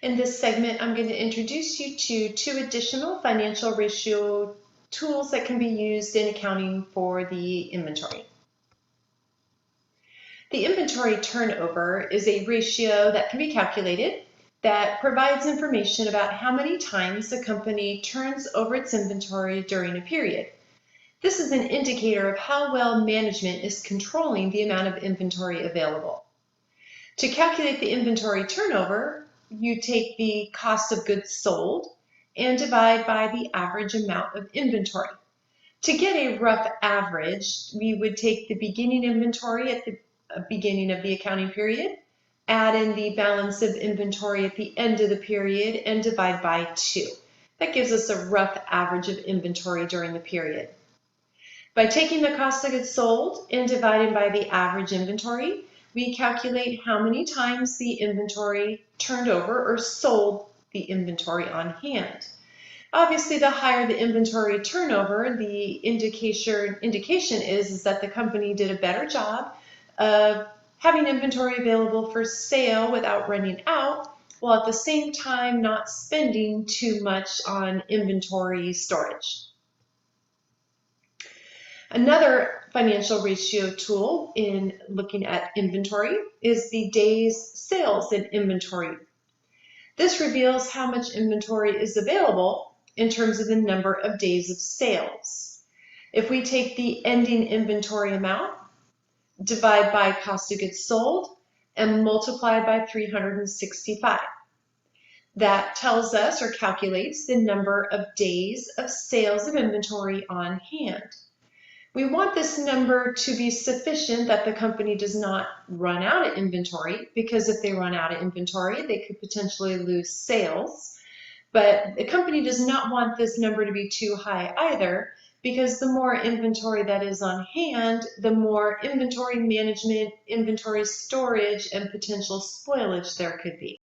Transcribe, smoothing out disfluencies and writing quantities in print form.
In this segment, I'm going to introduce you to two additional financial ratio tools that can be used in accounting for the inventory. The inventory turnover is a ratio that can be calculated that provides information about how many times a company turns over its inventory during a period. This is an indicator of how well management is controlling the amount of inventory available. To calculate the inventory turnover, you take the cost of goods sold and divide by the average amount of inventory. To get a rough average, we would take the beginning inventory at the beginning of the accounting period, add in the balance of inventory at the end of the period, and divide by 2. That gives us a rough average of inventory during the period. By taking the cost of goods sold and dividing by the average inventory, we calculate how many times the inventory turned over or sold the inventory on hand. Obviously, the higher the inventory turnover, the indication is that the company did a better job of having inventory available for sale without running out, while at the same time not spending too much on inventory storage. Another financial ratio tool in looking at inventory is the days sales in inventory. This reveals how much inventory is available in terms of the number of days of sales. If we take the ending inventory amount, divide by cost of goods sold, and multiply by 365, that tells us or calculates the number of days of sales of inventory on hand. We want this number to be sufficient that the company does not run out of inventory, because if they run out of inventory, they could potentially lose sales. But the company does not want this number to be too high either, because the more inventory that is on hand, the more inventory management, inventory storage, and potential spoilage there could be.